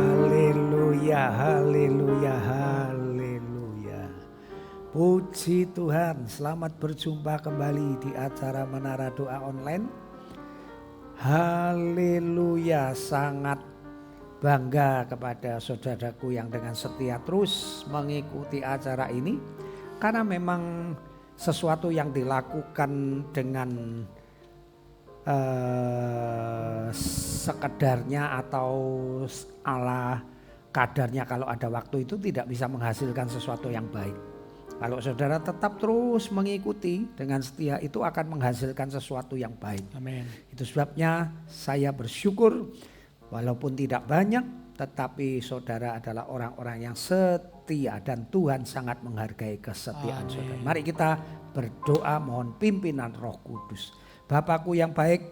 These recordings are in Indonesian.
Haleluya, haleluya, haleluya. Puji Tuhan, selamat berjumpa kembali di acara Menara Doa Online. Haleluya, sangat bangga kepada saudaraku yang dengan setia terus mengikuti acara ini. Karena memang sesuatu yang dilakukan dengan sekedarnya atau ala kadarnya kalau ada waktu itu tidak bisa menghasilkan sesuatu yang baik. Kalau saudara tetap terus mengikuti dengan setia itu akan menghasilkan sesuatu yang baik. Amin. Itu sebabnya saya bersyukur walaupun tidak banyak tetapi saudara adalah orang-orang yang setia dan Tuhan sangat menghargai kesetiaan Amin. saudara. Mari kita berdoa mohon pimpinan Roh Kudus. Bapakku yang baik,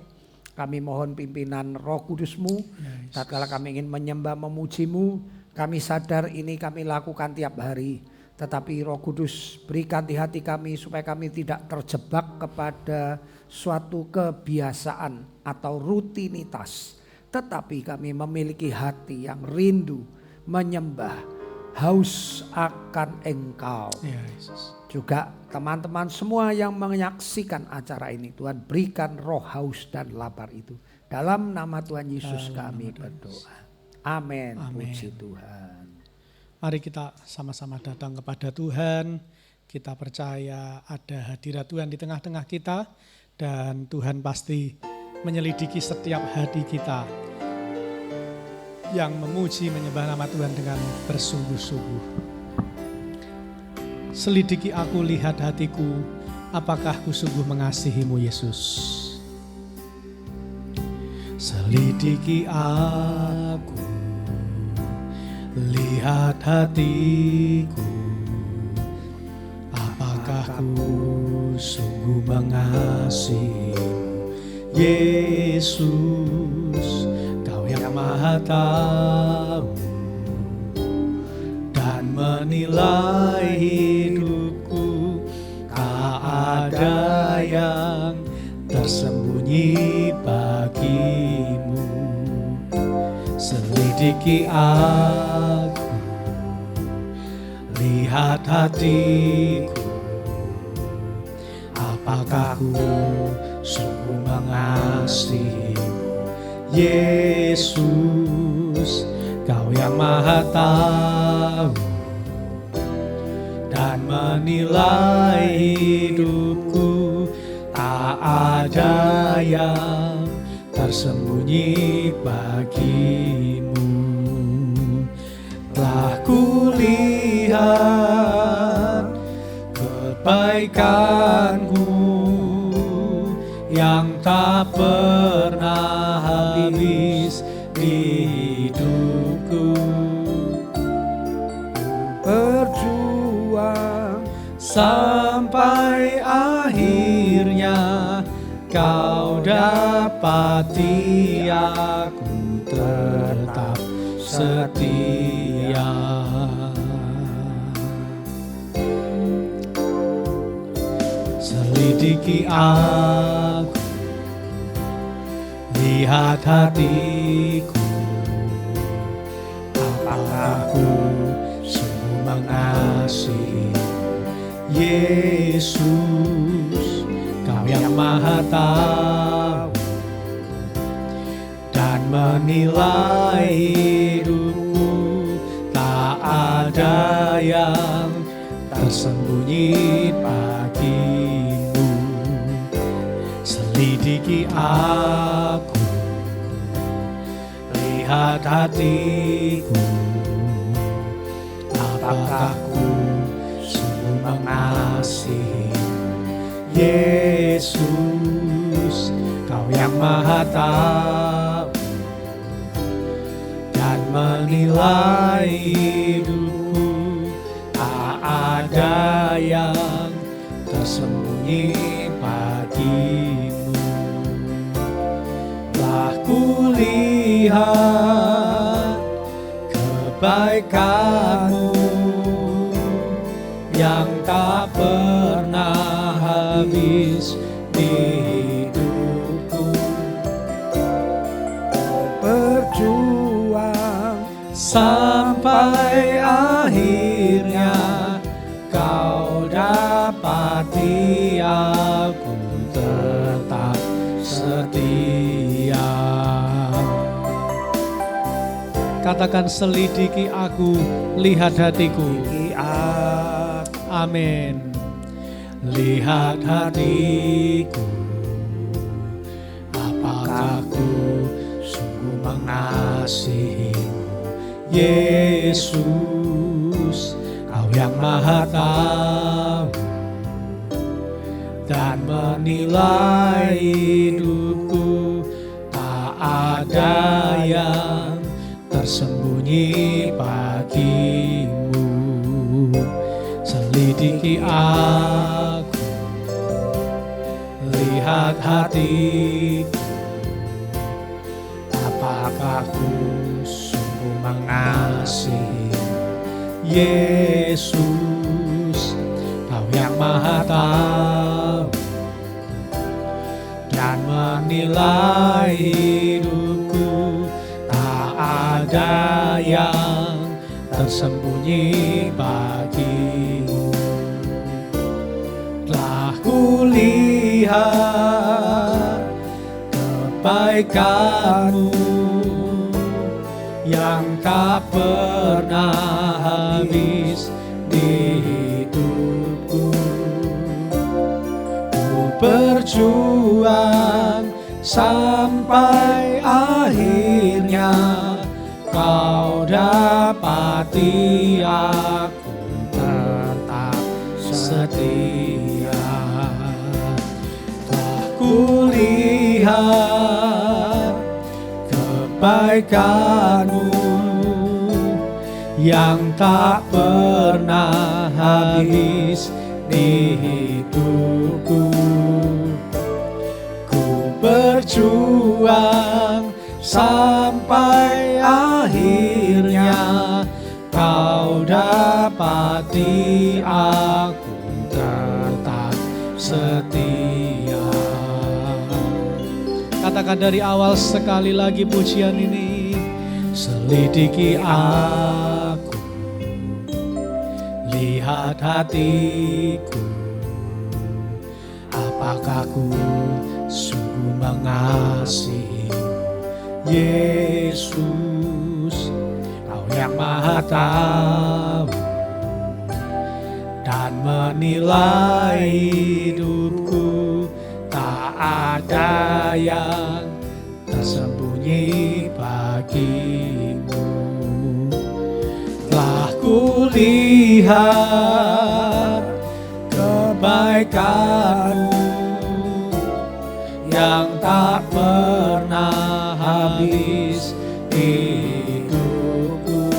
kami mohon pimpinan Roh Kudus-Mu. Tatkala kami ingin menyembah memuji-Mu, kami sadar ini kami lakukan tiap hari. Tetapi Roh Kudus berikan di hati kami supaya kami tidak terjebak kepada suatu kebiasaan atau rutinitas. Tetapi kami memiliki hati yang rindu menyembah, haus akan Engkau. Ya, Yesus. Juga teman-teman semua yang menyaksikan acara ini, Tuhan berikan roh haus dan lapar itu. Dalam nama Tuhan Yesus kami berdoa. Amin. Puji Tuhan. Mari kita sama-sama datang kepada Tuhan. Kita percaya ada hadirat Tuhan di tengah-tengah kita. Dan Tuhan pasti menyelidiki setiap hati kita yang memuji menyembah nama Tuhan dengan bersungguh-sungguh. Selidiki aku, lihat hatiku, apakah ku sungguh mengasihi-Mu Yesus. Selidiki aku, lihat hatiku, apakah ku sungguh mengasihi-Mu Yesus. Kau yang Maha Tahu dan menilai hidupku, tak ada yang tersembunyi bagimu. Selidiki aku, lihat hatiku, apakah ku sungguh mengasihi-Mu Yesus. Kau yang Maha Tahu dan menilai hidupku, tak ada yang tersembunyi bagimu. Telah kulihat kebaikan-Mu yang tak pernah habis di hidupku. Berjuang sampai akhirnya Kau dapati aku tetap setia. Selidiki aku, lihat hatiku, apakah ku sungguh mengasihi Yesus. Kau yang Maha Tahu dan menilai hidupku, tak ada yang tersembunyi bagimu. Selidiki aku, lihat hatiku, apakah ku sungguh mengasihi Yesus. Kau yang Maha Tahu dan menilai hidupku, tak ada yang tersembunyi bagimu. Telah kulihat kebaikan-Mu yang tak pernah habis di hidupku. berjuang sampai akhirnya kau dapati aku tetap setia. Katakan, selidiki aku, lihat hatiku. Amin. Lihat hatiku, apakah ku sungguh mengasihimu, Yesus, Kau yang Maha Tahu dan menilai hidupku. Tak ada yang tersembunyi bagimu. Selidiki aku, lihat hatiku, apakah ku sungguh mengasihi, Yesus, Kau yang Maha Tahu dan menilai hidupku. Tak ada yang tersembunyi bagimu. Telah kulihat kebaikan-Mu yang tak pernah habis di hidupku. Ku berjuang sampai akhirnya Kau dapati aku tetap setia. Telah kulihat kebaikan-Mu yang tak pernah habis di hidupku. Ku berjuang sampai akhirnya Kau dapati aku tetap setia. Katakan dari awal sekali lagi pujian ini. Selidiki aku, lihat hatiku, apakah ku sungguh mengasihi, Yesus, Kau yang Maha Tahu dan menilai hidupku. Tak ada yang tersembunyi bagimu. Telah kulihat kebaikan-Mu yang tak pernah habis hidupku.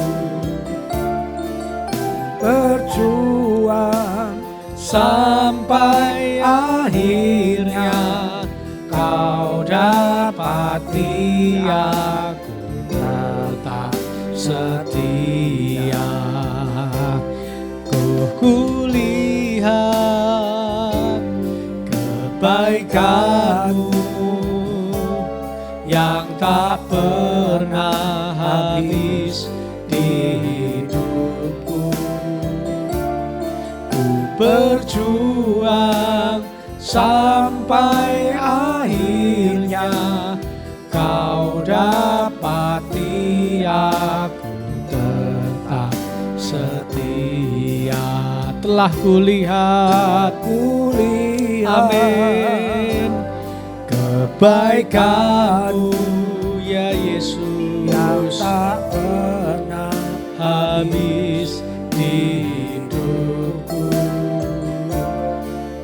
Berjuang sampai akhirnya Kau dapati aku tetap setia. Ku kulihat kebaikan-Mu yang tak pernah habis di hidupku. Ku berjuang sampai akhirnya Kau dapati aku tetap setia. Telah kulihat, amin, kebaikan-Mu ya Yesus yang tak pernah habis di hidupku.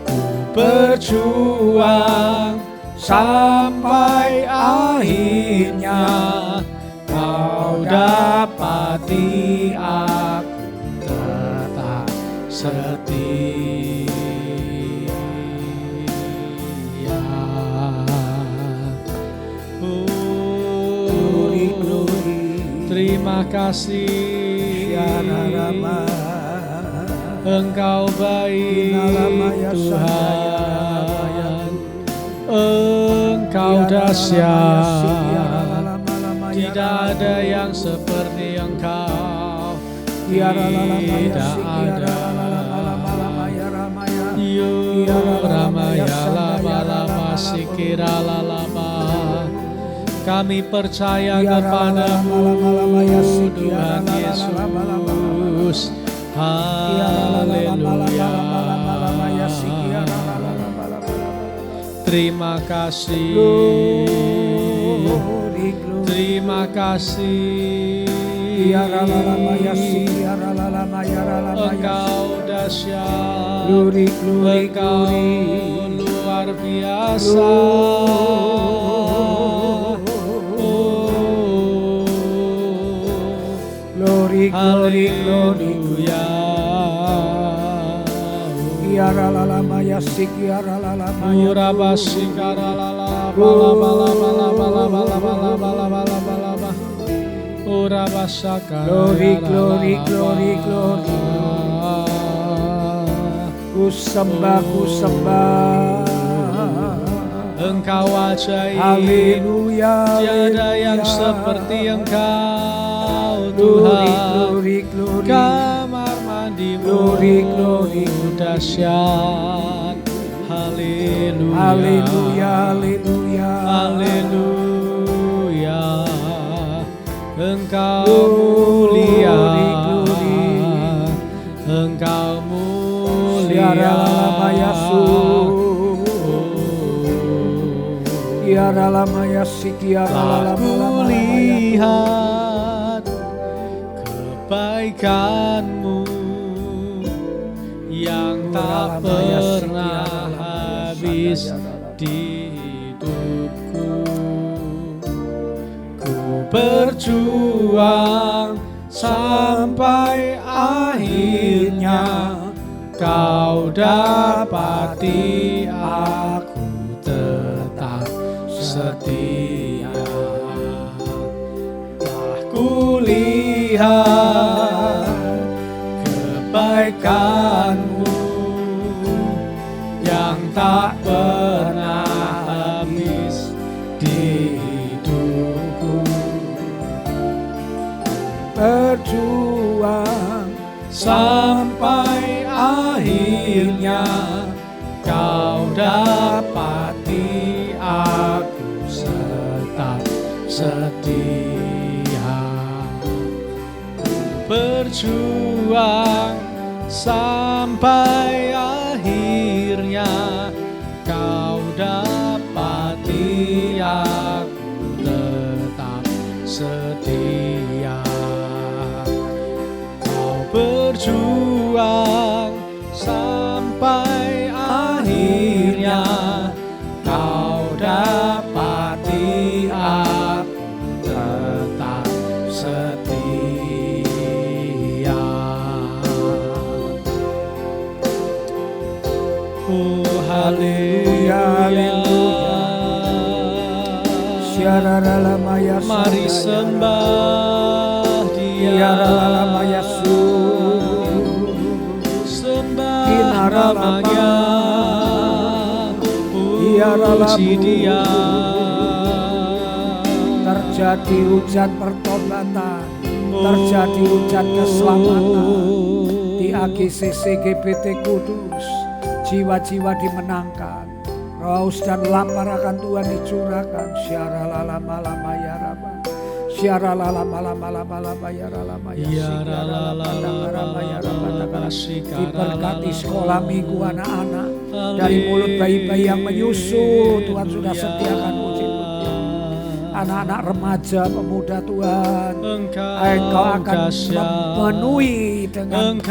Ku berjuang sampai akhirnya Kau dapati aku tetap setia. Terima kasih, Engkau baik Tuhan, Engkau dahsyat di Tidak ada yang seperti Engkau. Tidak ada. Yo Ramaya Lama Lama Sikira Lama. Kami percaya kepadamu Tuhan Yesus. Haleluya. Terima kasih. Terima kasih. Engkau dahsyat. Engkau luar biasa. Glory, glory, glory. Kiara lala maya sikiara lala maya. Uraba sikara lala bala bala bala bala bala bala bala bala bala bala. Uraba sakara. Glory, glory, glory, glory. Ku sembah, ku sembah. Engkau ajaib. Haleluya. Tiada yang seperti Engkau Tuhan. Glory, glory. Kamar mandimu Glory, glory. Dahsyat. Haleluya. Haleluya, haleluya. Haleluya. Engkau mulia. Engkau mulia. Kiara lama ya si kiara lama lihat kebaikanmu yang tak pernah habis di hidupku. Ku berjuang sampai akhirnya kau dapati aku tetap setia. Telah kulihat kebaikanmu yang tak pernah habis di hidupku. Berjuang sampai akhirnya kau dapati aku tetap setia. Berjuang sampai akhirnya kau dapati aku tetap setia. Kau berjuang sampai akhirnya kau dapati aku tetap setia. Oh haleluya, haleluya. Mari sembah Dia. Sembah namanya, puji Dia. Terjadi hujan pertobatan, terjadi hujan keselamatan di AGCC GBT Kudus. Jiwa-jiwa dimenangkan, haus dan lapar akan Tuhan dicurahkan. Syara lala malama ya rama, syara lala malama lama ya rama ya rama. Diberkati sekolah minggu anak-anak, dari mulut bayi-bayi yang menyusu Tuhan sudah sediakan mujizat. Anak-anak remaja, pemuda Tuhan, Engkau akan memenuhi dengan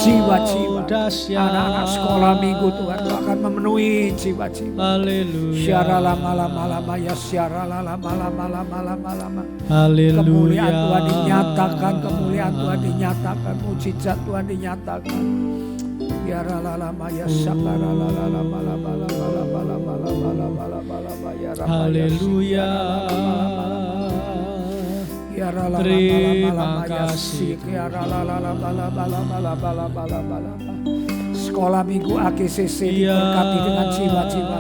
jiwa-jiwa. Anak-anak sekolah minggu Tuhan, Engkau akan memenuhi jiwa-jiwa. Syara lama ya syara lama. Kemuliaan Tuhan dinyatakan, kemuliaan Tuhan dinyatakan, mujizat Tuhan dinyatakan. Syara lama ya syakara lama. Haleluya. Terima kasih. Sekolah minggu AGCC diberkati dengan jiwa-jiwa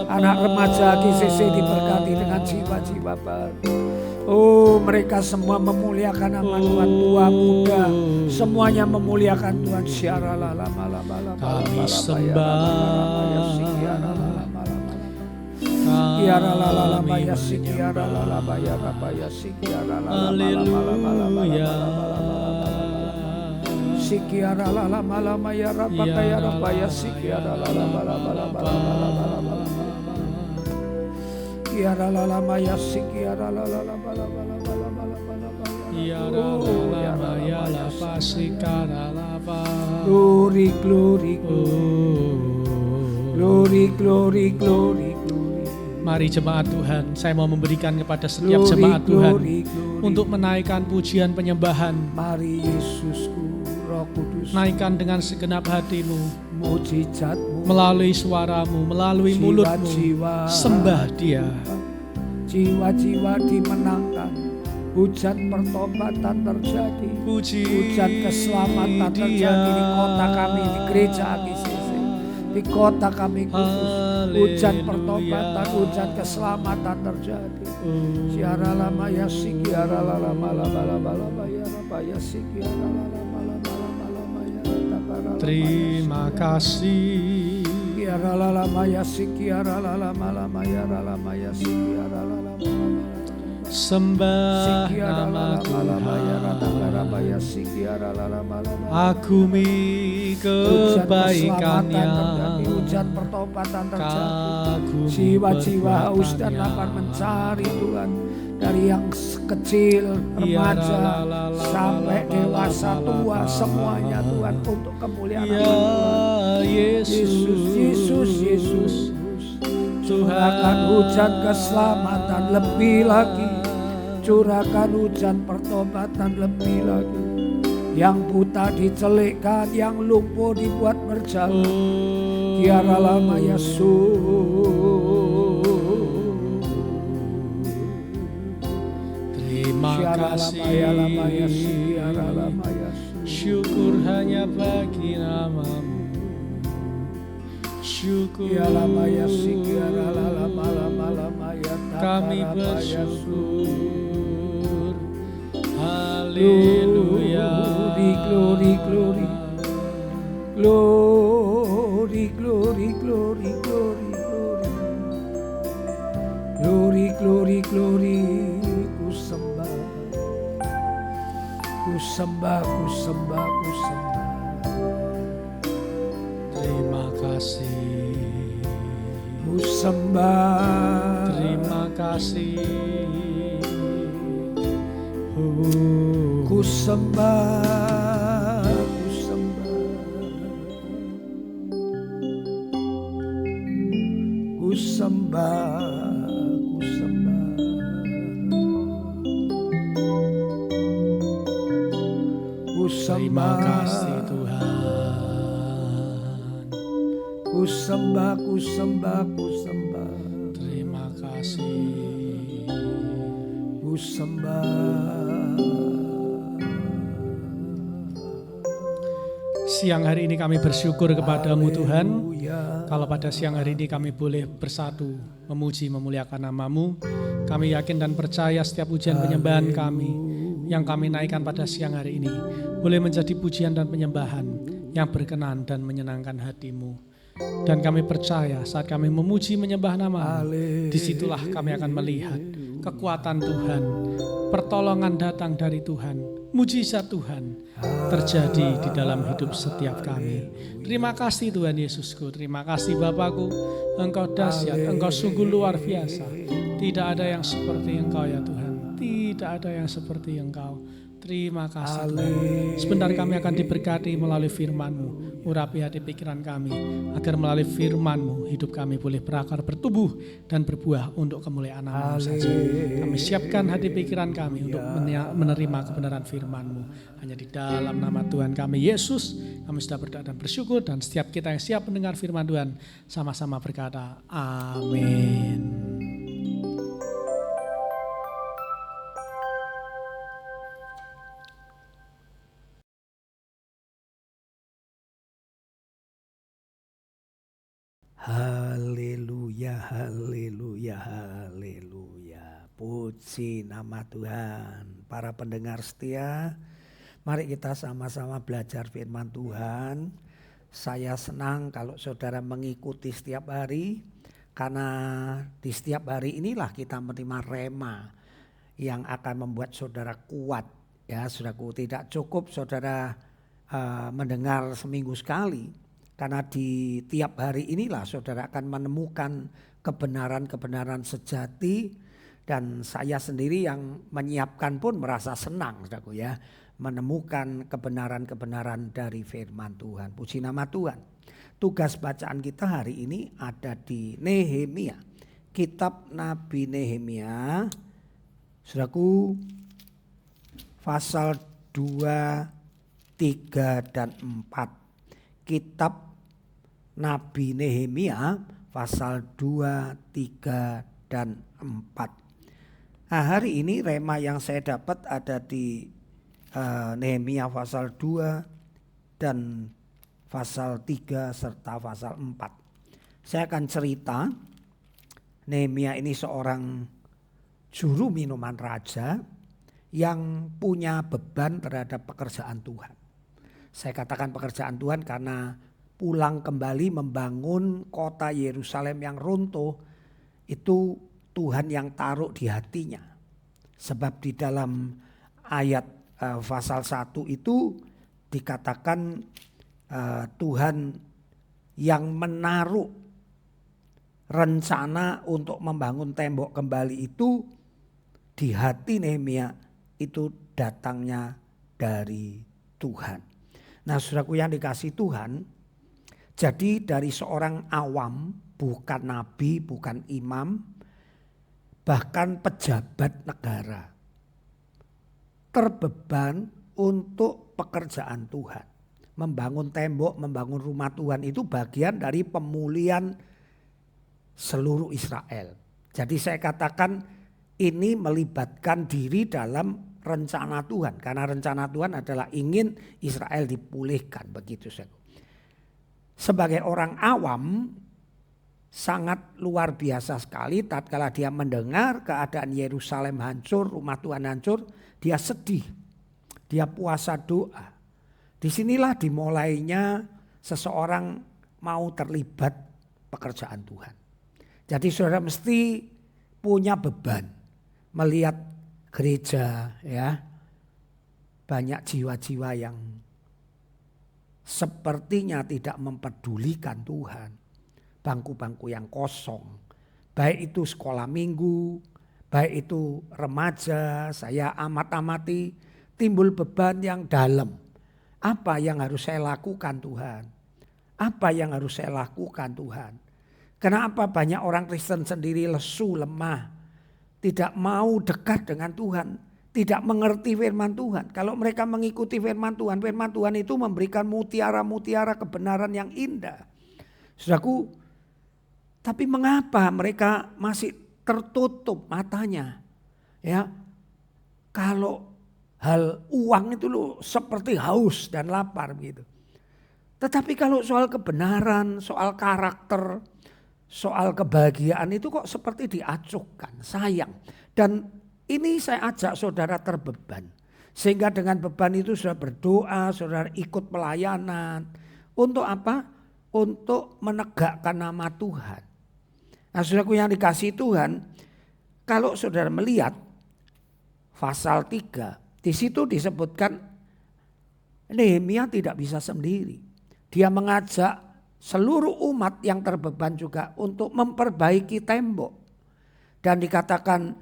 Anak remaja GCC diberkati dengan jiwa-jiwa baru. Oh, mereka semua memuliakan nama Tuhan. Tua muda semuanya memuliakan Tuhan. Kami sembah, haleluya. Sikiara lala malama ya rapaka ya rapaya sikiara lala malama kiara lala maya sikiara lala glory glory glory glory glory. Mari jemaat Tuhan, saya mau memberikan kepada setiap jemaat Tuhan untuk menaikkan pujian penyembahan. Mari Yesusku, Roh Kudus, naikkan dengan segenap hatimu, mujizatmu melalui suaramu, melalui mulutmu, sembah Dia. Jiwa-jiwa dimenangkan, hujan pertobatan terjadi, hujan keselamatan terjadi di kota kami, di gereja AGCC, di kota kami kudus. Hujan pertobatan, hujan keselamatan terjadi. Siara lama ya sikiara lama lama ya rapa ya sikiara lama ya tabara. Terima kasih. Sikiara lama ya sikiara lama ya lama ya sikiara lama. Sembah nama Tuhan. Agumi kebaikannya. Hujan pertobatan terjadi. Jiwa-jiwa haus dan lapar mencari Tuhan. Dari yang kecil, remaja, sampai dewasa, tua, semuanya Tuhan untuk kemuliaan Tuhan. Yesus. Curahkan hujan keselamatan lebih lagi. Curahkan hujan pertobatan lebih lagi. Yang buta dicelikkan, yang lumpuh dibuat berjalan. Kiara lama Yesus. Terima kasih. Syukur hanya bagi nama-Mu. Syukur kami bersyukur. Haleluya. Glory, glory, glory, glory, glory, glory, glory, glory, glory. Ku sembah, ku sembah, ku sembah, ku sembah. Terima kasih. Ku sembah. Terima kasih. Ku sembah, ku sembah. Ku sembah, ku sembah. Ku sembah. Terima kasih Tuhan. Ku sembah, ku sembah, ku sembah. Terima kasih. Ku sembah. Siang hari ini kami bersyukur kepadamu Tuhan. Kalau pada siang hari ini kami boleh bersatu memuji memuliakan nama-Mu. Kami yakin dan percaya setiap pujian penyembahan kami yang kami naikkan pada siang hari ini boleh menjadi pujian dan penyembahan yang berkenan dan menyenangkan hati-Mu. Dan kami percaya saat kami memuji menyembah nama-Mu, disitulah kami akan melihat kekuatan Tuhan, pertolongan datang dari Tuhan, mujizat Tuhan terjadi di dalam hidup setiap kami. Terima kasih Tuhan Yesusku, terima kasih Bapakku, Engkau dahsyat, Engkau sungguh luar biasa. Tidak ada yang seperti Engkau ya Tuhan, tidak ada yang seperti Engkau. Terima kasih Tuhan. Sebentar kami akan diberkati melalui firman-Mu. Urapi hati pikiran kami, agar melalui firman-Mu hidup kami boleh berakar, bertumbuh, dan berbuah untuk kemuliaan nama-Mu saja. Kami siapkan hati pikiran kami untuk menerima kebenaran firman-Mu. Hanya di dalam nama Tuhan kami Yesus, kami sudah berdoa dan bersyukur. Dan setiap kita yang siap mendengar firman Tuhan, sama-sama berkata, amin. Haleluya. haleluya, haleluya. Puji nama Tuhan. Para pendengar setia, mari kita sama-sama belajar firman Tuhan. Saya senang kalau saudara mengikuti setiap hari, karena di setiap hari inilah kita menerima rema yang akan membuat saudara kuat. Ya, saudaraku, tidak cukup saudara mendengar seminggu sekali, karena di tiap hari inilah saudara akan menemukan kebenaran-kebenaran sejati. Dan saya sendiri yang menyiapkan pun merasa senang, saudaraku, ya, menemukan kebenaran-kebenaran dari firman Tuhan. Puji nama Tuhan. Tugas bacaan kita hari ini ada di Nehemia, kitab Nabi Nehemia, saudaraku, pasal 2, 3 dan 4. Kitab Nabi Nehemia pasal 2, 3 dan 4. Nah, hari ini rema yang saya dapat ada di Nehemia pasal 2 dan pasal 3 serta pasal 4. Saya akan cerita, Nehemia ini seorang juru minuman raja yang punya beban terhadap pekerjaan Tuhan. Saya katakan pekerjaan Tuhan karena pulang kembali membangun kota Yerusalem yang runtuh itu Tuhan yang taruh di hatinya. Sebab di dalam ayat pasal 1 itu dikatakan Tuhan yang menaruh rencana untuk membangun tembok kembali itu di hati Nehemia, itu datangnya dari Tuhan. Nah, saudaraku yang dikasihi Tuhan, jadi dari seorang awam, bukan nabi, bukan imam, bahkan pejabat negara, terbeban untuk pekerjaan Tuhan. Membangun tembok, membangun rumah Tuhan itu bagian dari pemulihan seluruh Israel. Jadi saya katakan ini melibatkan diri dalam rencana Tuhan. Karena rencana Tuhan adalah ingin Israel dipulihkan, begitu saja. Sebagai orang awam, sangat luar biasa sekali tatkala dia mendengar keadaan Yerusalem hancur, rumah Tuhan hancur, dia sedih. Dia puasa doa. Disinilah dimulainya seseorang mau terlibat pekerjaan Tuhan. Jadi saudara mesti punya beban melihat gereja, ya, banyak jiwa-jiwa yang sepertinya tidak mempedulikan Tuhan. Bangku-bangku yang kosong, baik itu sekolah minggu, baik itu remaja, saya amati timbul beban yang dalam. Apa yang harus saya lakukan Tuhan? Apa yang harus saya lakukan Tuhan? Kenapa banyak orang Kristen sendiri lesu, lemah, tidak mau dekat dengan Tuhan, tidak mengerti firman Tuhan. Kalau mereka mengikuti firman Tuhan itu memberikan mutiara-mutiara kebenaran yang indah. Saudaraku, tapi mengapa mereka masih tertutup matanya? Ya, kalau hal uang itu loh seperti haus dan lapar gitu. Tetapi kalau soal kebenaran, soal karakter, soal kebahagiaan itu kok seperti diacuhkan, sayang. Dan ini saya ajak saudara terbeban. Sehingga dengan beban itu saudara berdoa, saudara ikut pelayanan. Untuk apa? Untuk menegakkan nama Tuhan. Nah, saudaraku yang dikasihi Tuhan, kalau saudara melihat pasal 3, di situ disebutkan Nehemia tidak bisa sendiri. Dia mengajak seluruh umat yang terbeban juga untuk memperbaiki tembok. Dan dikatakan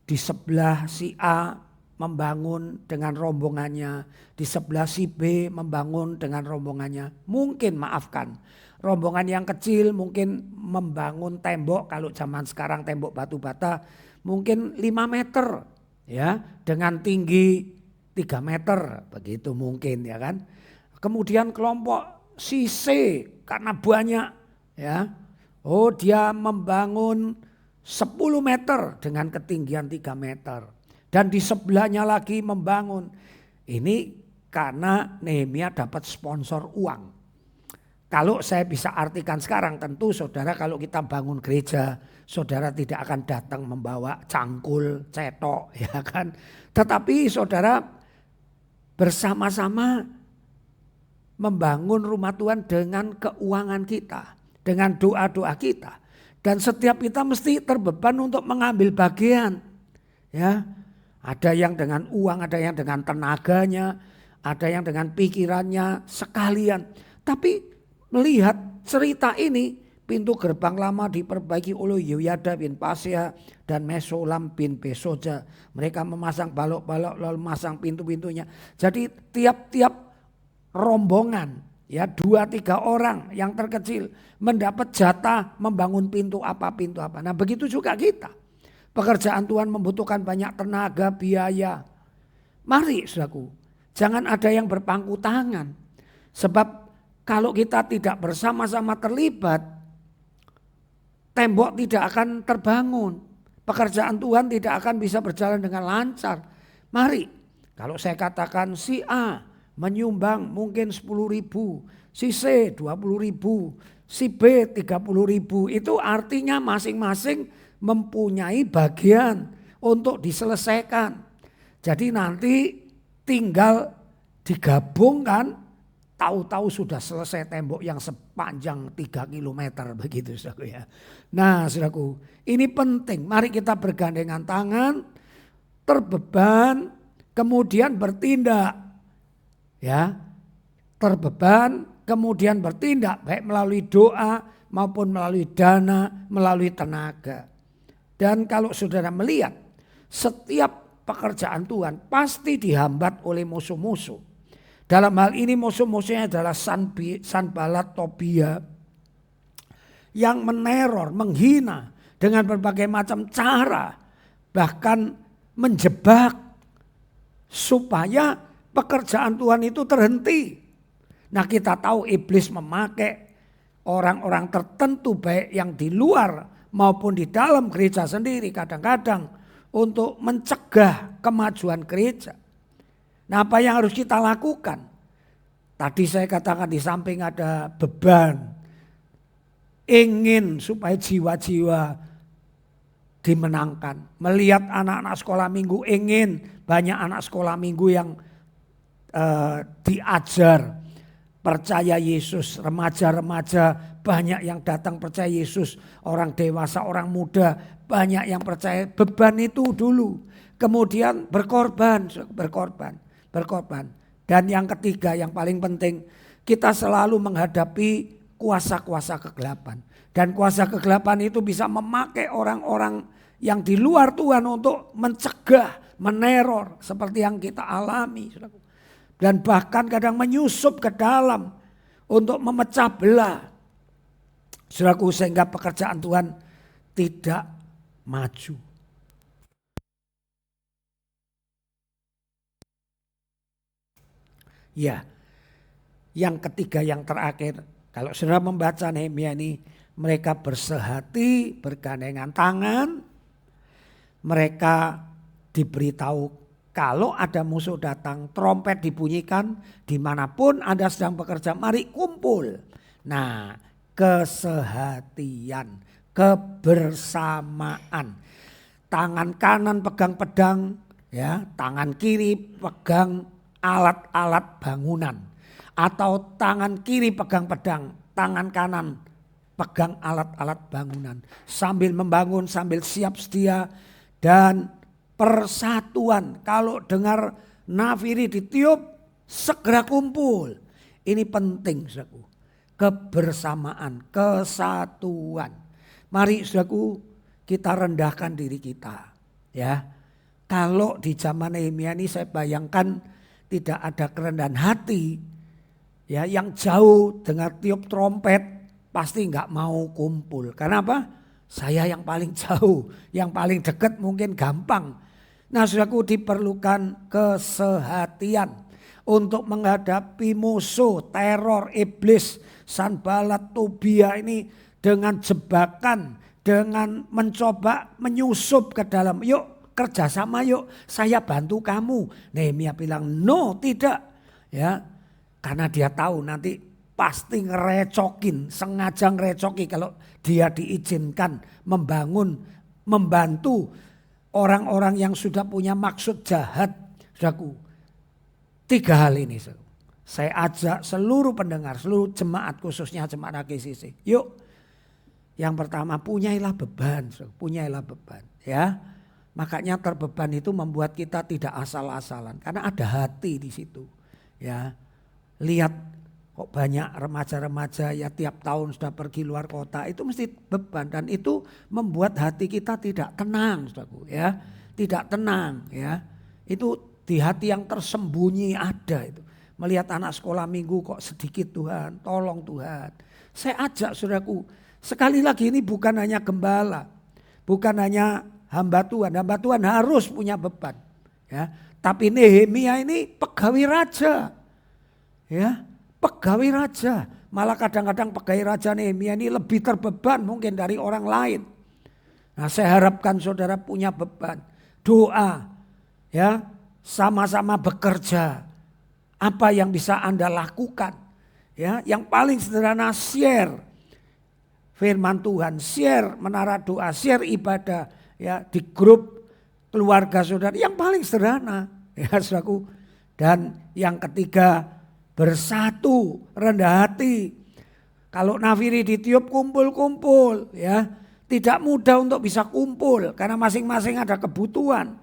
di sebelah si A membangun dengan rombongannya, di sebelah si B membangun dengan rombongannya. Mungkin maafkan, rombongan yang kecil mungkin membangun tembok, kalau zaman sekarang tembok batu bata mungkin 5 meter ya, dengan tinggi 3 meter begitu mungkin, ya kan. Kemudian kelompok si C karena banyak ya, oh dia membangun 10 meter dengan ketinggian 3 meter. Dan di sebelahnya lagi membangun. Ini karena Nehemia dapat sponsor uang. Kalau saya bisa artikan sekarang, tentu saudara kalau kita bangun gereja, saudara tidak akan datang membawa cangkul, cetok, ya kan. Tetapi saudara bersama-sama membangun rumah Tuhan dengan keuangan kita, dengan doa-doa kita. Dan setiap kita mesti terbeban untuk mengambil bagian. Ya, ada yang dengan uang, ada yang dengan tenaganya, ada yang dengan pikirannya sekalian. Tapi melihat cerita ini, pintu gerbang lama diperbaiki oleh Yehoyada bin Pasea dan Mesulam bin Besoja. Mereka memasang balok-balok lalu memasang pintu-pintunya. Jadi tiap-tiap rombongan, ya 2-3 orang yang terkecil mendapat jatah membangun pintu apa. Nah begitu juga kita. Pekerjaan Tuhan membutuhkan banyak tenaga, biaya. Mari saudaraku, jangan ada yang berpangku tangan. Sebab kalau kita tidak bersama-sama terlibat, tembok tidak akan terbangun. Pekerjaan Tuhan tidak akan bisa berjalan dengan lancar. Mari, kalau saya katakan si A menyumbang mungkin 10.000, si C 20.000, si B 30.000, itu artinya masing-masing mempunyai bagian untuk diselesaikan. Jadi nanti tinggal digabungkan. Tahu-tahu sudah selesai tembok yang sepanjang 3 km begitu saudaraku ya. Nah saudaraku, ini penting. Mari kita bergandengan tangan, terbeban, kemudian bertindak. Ya, terbeban, kemudian bertindak baik melalui doa maupun melalui dana, melalui tenaga. Dan kalau saudara melihat, setiap pekerjaan Tuhan pasti dihambat oleh musuh-musuh. Dalam hal ini musuh-musuhnya adalah Sanballat Tobia yang meneror, menghina dengan berbagai macam cara, bahkan menjebak supaya pekerjaan Tuhan itu terhenti. Nah kita tahu iblis memakai orang-orang tertentu baik yang di luar maupun di dalam gereja sendiri kadang-kadang untuk mencegah kemajuan gereja. Nah apa yang harus kita lakukan? Tadi saya katakan di samping ada beban, ingin supaya jiwa-jiwa dimenangkan. Melihat anak-anak sekolah minggu, ingin banyak anak sekolah minggu yang diajar percaya Yesus. Remaja-remaja banyak yang datang percaya Yesus. Orang dewasa, orang muda banyak yang percaya. Beban itu dulu. Kemudian berkorban. Dan yang ketiga yang paling penting, kita selalu menghadapi kuasa-kuasa kegelapan. Dan kuasa kegelapan itu bisa memakai orang-orang yang di luar Tuhan untuk mencegah, meneror seperti yang kita alami. Dan bahkan kadang menyusup ke dalam untuk memecah belah. Saudaraku, sehingga pekerjaan Tuhan tidak maju. Ya, yang ketiga yang terakhir, kalau saudara membaca Nehemia ini, mereka bersehati, bergandengan tangan, mereka diberitahu kalau ada musuh datang, trompet dibunyikan, dimanapun Anda sedang bekerja, mari kumpul. Nah, kesehatian, kebersamaan. Tangan kanan pegang pedang, ya, tangan kiri pegang alat-alat bangunan, atau tangan kiri pegang pedang, tangan kanan pegang alat-alat bangunan, sambil membangun, sambil siap sedia. Dan persatuan, kalau dengar nafiri ditiup segera kumpul. Ini penting saudaraku, kebersamaan, kesatuan. Mari saudaraku kita rendahkan diri kita, ya. Kalau di zaman Nehemia ini saya bayangkan tidak ada kerendahan hati, ya, yang jauh dengar tiup trompet pasti nggak mau kumpul. Karena apa? Saya yang paling jauh, yang paling dekat mungkin gampang. Nah saudaraku, diperlukan kesehatian untuk menghadapi musuh, teror, iblis, Sanballat, Tobia ini dengan jebakan, dengan mencoba menyusup ke dalam. Yuk kerjasama, yuk saya bantu kamu. Nehemia bilang no, tidak, ya, karena dia tahu nanti pasti ngerecokin, sengaja ngerecoki kalau dia diizinkan membantu orang-orang yang sudah punya maksud jahat. Saudaraku, 3 hal ini saya ajak seluruh pendengar, seluruh jemaat, khususnya jemaat AGCC. Yuk, yang pertama punyailah beban, punyailah beban ya. Makanya terbeban itu membuat kita tidak asal-asalan karena ada hati di situ. Ya. Lihat kok banyak remaja-remaja ya tiap tahun sudah pergi luar kota, itu mesti beban dan itu membuat hati kita tidak tenang, Saudaraku ya. Tidak tenang ya. Itu di hati yang tersembunyi ada itu. Melihat anak sekolah minggu kok sedikit, Tuhan, tolong Tuhan. Saya ajak Saudaraku, sekali lagi ini bukan hanya gembala, bukan hanya hamba Tuhan harus punya beban. Ya, tapi Nehemia ini pegawai raja, ya, pegawai raja. Malah kadang-kadang pegawai raja Nehemia ini lebih terbeban mungkin dari orang lain. Nah, saya harapkan saudara punya beban, doa, ya, sama-sama bekerja. Apa yang bisa Anda lakukan? Ya, yang paling sederhana share firman Tuhan, share menara doa, share ibadah. Ya, di grup keluarga saudara yang paling sederhana ya saudaraku. Dan yang ketiga, bersatu, rendah hati. Kalau nafiri ditiup kumpul-kumpul ya. Tidak mudah untuk bisa kumpul karena masing-masing ada kebutuhan.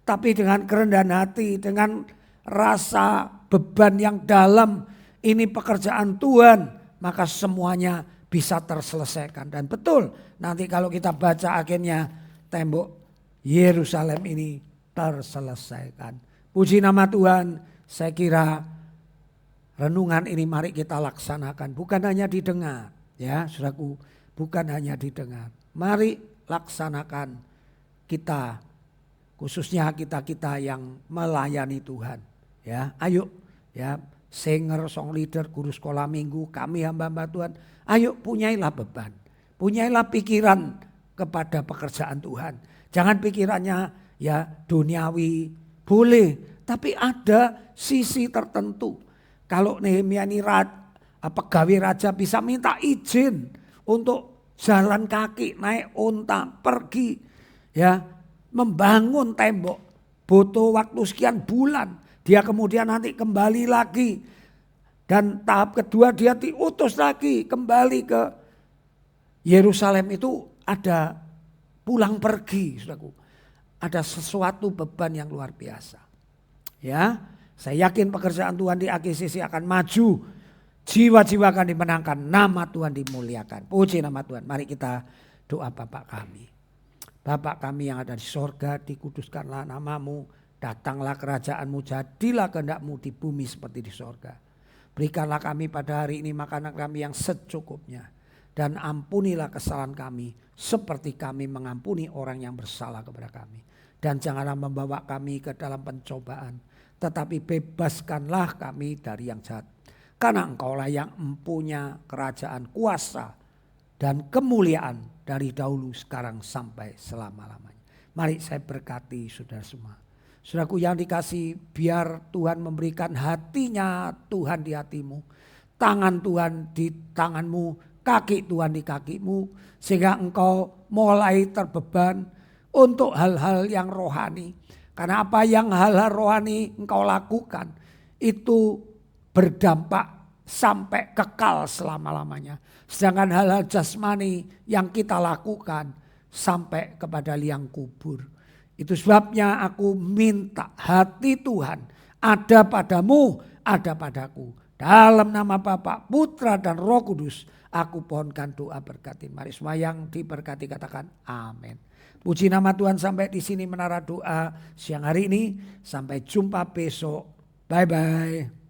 Tapi dengan kerendahan hati, dengan rasa beban yang dalam, ini pekerjaan Tuhan, maka semuanya bisa terselesaikan. Dan betul, nanti kalau kita baca akhirnya tembok Yerusalem ini terselesaikan. Puji nama Tuhan, saya kira renungan ini mari kita laksanakan. Bukan hanya didengar, ya saudaraku, bukan hanya didengar. Mari laksanakan kita, khususnya kita-kita yang melayani Tuhan. Ya, ayo ya, singer, song leader, guru sekolah minggu, kami hamba-hamba Tuhan, ayo punyailah beban, punyailah pikiran kepada pekerjaan Tuhan. Jangan pikirannya ya duniawi, boleh, tapi ada sisi tertentu. Kalau Nehemia ini pegawai raja bisa minta izin untuk jalan kaki, naik unta, pergi ya, membangun tembok, butuh waktu sekian bulan. Dia kemudian nanti kembali lagi. Dan tahap kedua dia diutus lagi kembali ke Yerusalem. Itu ada pulang pergi, saudaraku. Ada sesuatu beban yang luar biasa. Ya, saya yakin pekerjaan Tuhan di AGCC akan maju. Jiwa-jiwa akan dimenangkan, nama Tuhan dimuliakan. Puji nama Tuhan. Mari kita doa Bapa kami. Bapa kami yang ada di sorga, dikuduskanlah namamu. Datanglah kerajaanmu, jadilah kehendak-mu di bumi seperti di sorga. Berikanlah kami pada hari ini makanan kami yang secukupnya. Dan ampunilah kesalahan kami seperti kami mengampuni orang yang bersalah kepada kami. Dan janganlah membawa kami ke dalam pencobaan, tetapi bebaskanlah kami dari yang jahat. Karena Engkaulah yang mempunyai kerajaan, kuasa, dan kemuliaan dari dahulu, sekarang, sampai selama-lamanya. Mari saya berkati saudara semua. Saudaraku yang dikasih, biar Tuhan memberikan hatinya Tuhan di hatimu, tangan Tuhan di tanganmu, kaki Tuhan di kakimu, sehingga engkau mulai terbeban untuk hal-hal yang rohani. Karena apa yang hal-hal rohani engkau lakukan itu berdampak sampai kekal selama-lamanya. Sedangkan hal-hal jasmani yang kita lakukan sampai kepada liang kubur. Itu sebabnya aku minta hati Tuhan ada padamu, ada padaku. Dalam nama Bapa, Putra dan Roh Kudus, aku pohonkan doa berkati. Mari semua yang diberkati katakan amin. Puji nama Tuhan, sampai di sini menara doa siang hari ini. Sampai jumpa besok. Bye-bye.